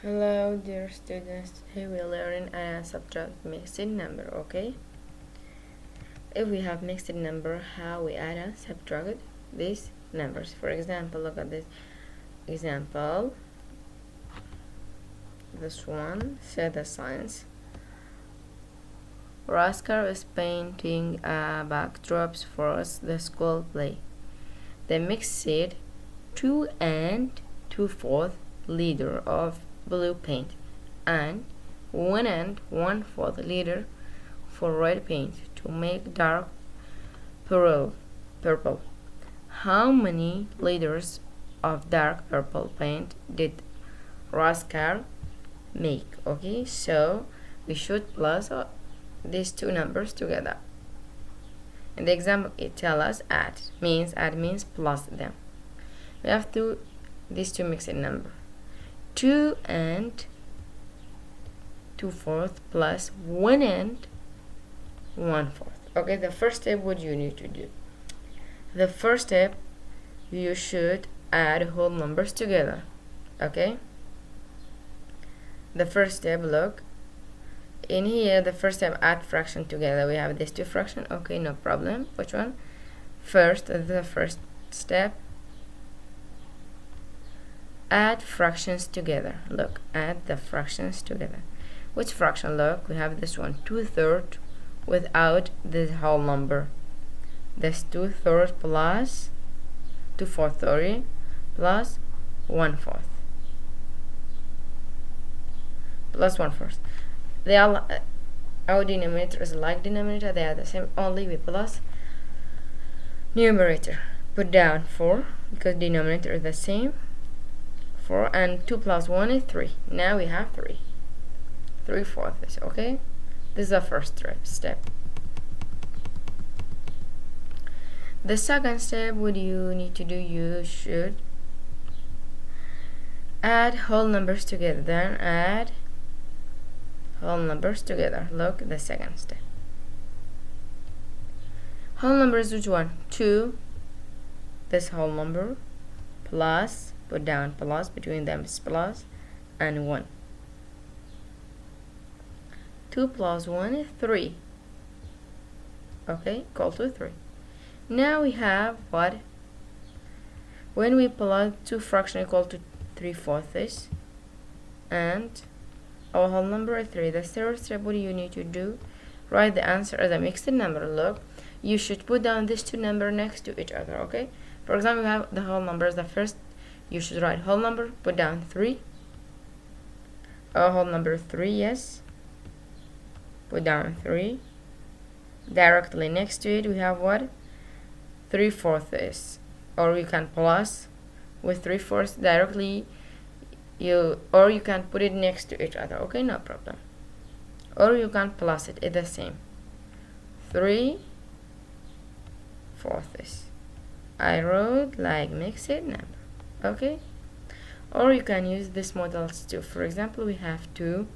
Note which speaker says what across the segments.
Speaker 1: Hello dear students, today we are learning and subtract mixed number, okay? If we have mixed number, how we add and subtract these numbers. For example, look at this example. This one, say the signs. Oscar is painting backdrops for the school play. The mix said 2 and 2/4 liter of blue paint and 1 and 1/4 liter for red paint to make dark purple. How many liters of dark purple paint did Oscar make? Okay, so we should plus these two numbers together. In the example, it tells us add means plus them. We have these two mixed number, 2 and 2/4 plus 1 and 1/4. Okay, the first step, what you need to do? The first step, you should add whole numbers together. Okay, the first step, look in here, the first step, add fraction together. We have these two fraction. Okay, no problem. Which one? First, the first step, add fractions together. Look, add the fractions together. Which fraction? Look, we have this one, 2/3 without the whole number. This 2/3 plus 2/4 plus 1/4 plus 1/4. They are our denominator is like denominator. They are the same. Only we plus numerator. Put down 4 because denominator is the same. 4 and 2 plus 1 is 3. Now we have 3. 3/4. Okay, this is the first step. The second step, what do you need to do? You should add whole numbers together. Then add whole numbers together. Look, the second step. Whole numbers, which one? 2, this whole number, plus, put down plus, between them is plus, and 1. 2 plus 1 is 3. Okay, equal to 3. Now we have what? When we plus two fraction equal to 3/4, and our whole number is 3. The third step, what do you need to do? Write the answer as a mixed number. Look, you should put down these two numbers next to each other. Okay, for example, we have the whole numbers. The first, you should write whole number, put down 3. Our whole number 3, yes, put down 3. Directly next to it, we have what? 3/4, or you can plus with 3/4 directly. Or you can put it next to each other. Okay, no problem. Or you can plus it. It's the same. 3/4. I wrote like mixed number. Okay. Or you can use this models too. For example, we have 2.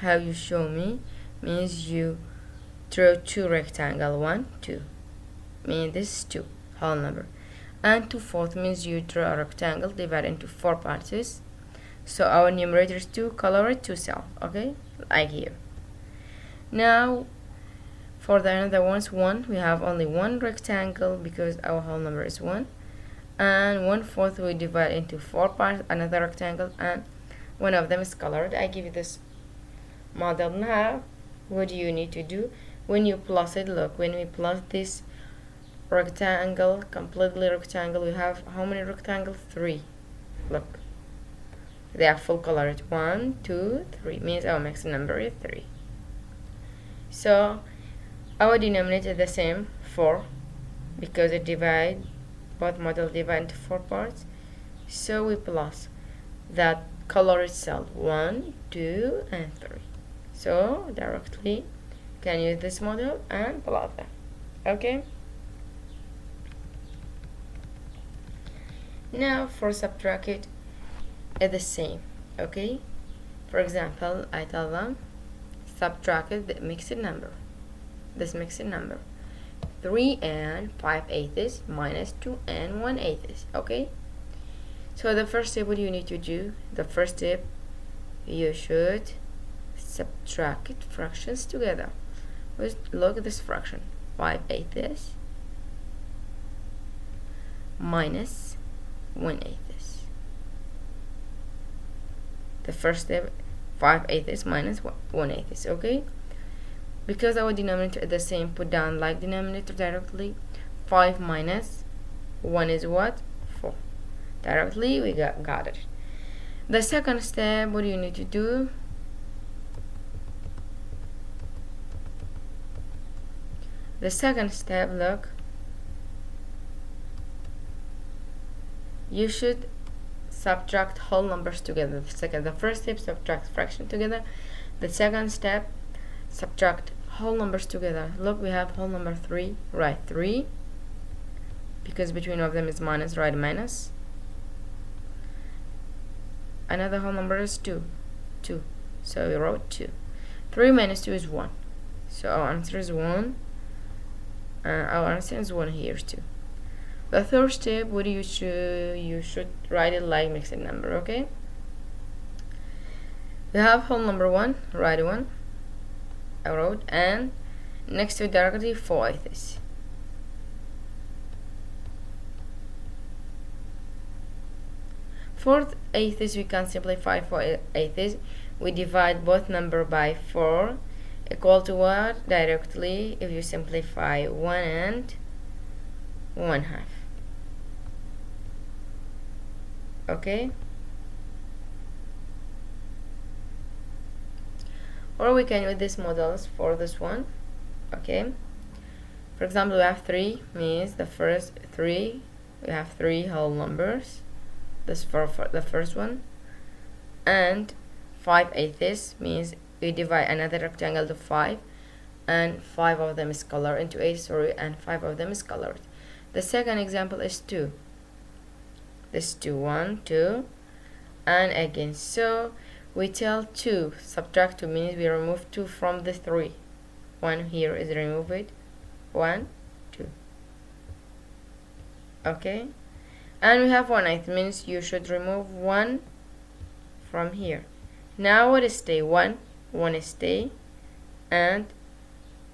Speaker 1: How you show me means you draw 2 rectangle. 1, 2. Mean this is 2 whole number. And 2/4 means you draw a rectangle divided into 4 parts. So our numerator is 2, color it 2 cell. Okay, like here. Now for the another ones, 1, we have only 1 rectangle because our whole number is 1, and 1/4 we divide into 4 parts, another rectangle, and one of them is colored. I give you this model. Now what do you need to do when you plus it? Look, when we plus this rectangle, completely rectangle, we have how many rectangles? 3. Look, they are full colored. 1, 2, 3 means our mixed number is 3. So our denominator is the same, 4, because it divide, both models divide into 4 parts. So we plus that color itself, 1, 2, and 3. So directly can use this model and plot them. Okay. Now for subtract it, it's the same. Okay, for example, I tell them subtract the mixed number, this mixed number, 3 and 5/8 minus 2 and 1/8. Okay, So the first step, what do you need to do? The first step, you should subtract fractions together. Look at this fraction. 5/8 minus 1/8. The first step, 5/8 minus 1/8. Okay? Because our denominator is the same, put down like denominator directly. 5 minus 1 is what? 4. Directly we got it. The second step, what do you need to do? The second step, look, you should subtract whole numbers together. The first step, subtract fraction together. The second step, subtract whole numbers together. Look, we have whole number 3, write 3, because between of them is minus, write minus. Another whole number is 2, so we wrote 2. 3 minus 2 is 1, so our answer is 1. Our answer is 1 here too. The third step, what do you should write it like mixed number. Okay, we have whole number 1, write 1, I wrote, and next to it directly 4/8. Fourth eighth we can simplify 4/8. We divide both number by 4, equal to what? Directly, if you simplify 1 and 1/2. Okay, or we can use these models for this one. Okay, for example, we have 3, means the first 3, we have 3 whole numbers, this for the first one, and 5/8 means we divide another rectangle to 5, and 5 of them is colored into 8, and 5 of them is colored. The second example is 2. This 2, 1, 2, and again, so we tell 2 subtract 2 means we remove 2 from the 3. 1 here is removed, 1, 2. Okay, and we have 1/8 means you should remove 1 from here. Now what is stay? 1 is stay, and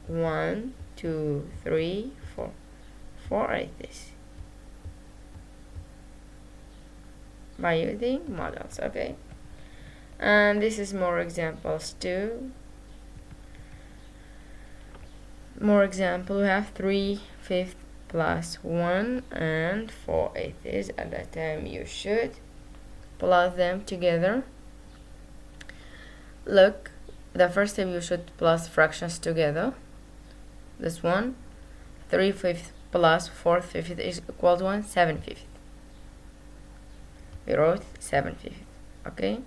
Speaker 1: 1, 2, 3, 4. 4/8 by using models. Okay, and this is more examples too. More example, we have 3/5 plus 1 and 4/8. At that time you should plus them together. Look, the first step, you should plus fractions together. This one, 3/5 plus 4/5 is equal to 1, 7/5. We wrote 7/5. Okay,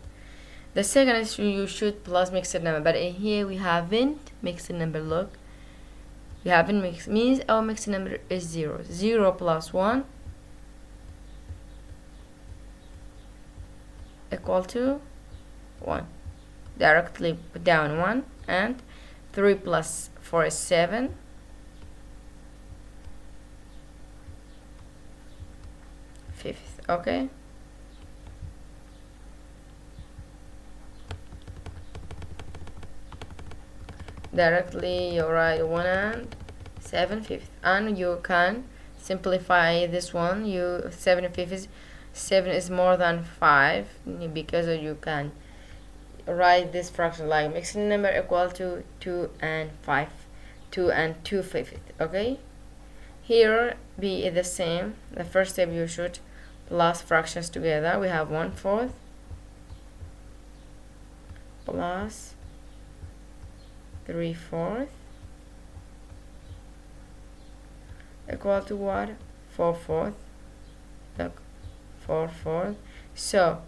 Speaker 1: the second is you should plus mixed number, but in here we haven't mixed number. Look, we haven't mixed, means our mixed number is 0. 0 plus 1 equal to 1. Directly put down 1, and 3 plus 4 is 7. Fifth. Okay, directly you write 1 and 7/5, and you can simplify this one. 7/5 is 7 is more than 5, because you can write this fraction like mixed number equal to 2 and 5, 2 and 2/5. Okay, here b is the same. The first step, you should plus fractions together. We have 1/4 plus 3/4 equal to what? 4/4. Look, 4/4. So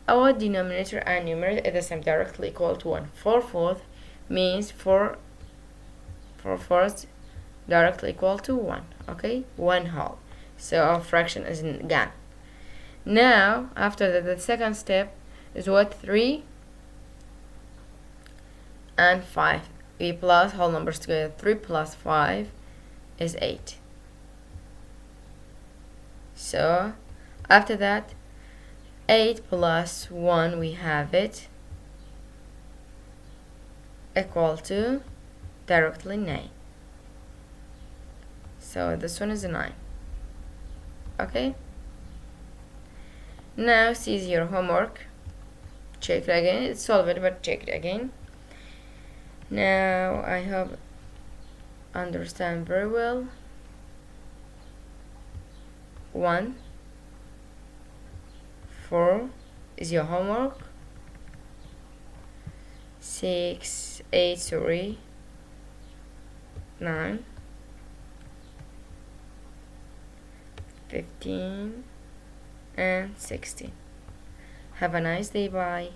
Speaker 1: our denominator and numerator is the same, directly equal to 1. 4/4 means 4/4 directly equal to 1. Okay, 1 whole. So our fraction is gone. Now after that, the second step is what? 3 and 5. We plus whole numbers together. 3 plus 5 is 8. So after that, 8 plus 1, we have it equal to directly 9. So this one is a 9. Okay, now see your homework. Check it again. It's solved, but check it again. Now I hope understand very well. 1 4 is your homework. 6 8 sorry 9 15 and 16. Have a nice day. Bye.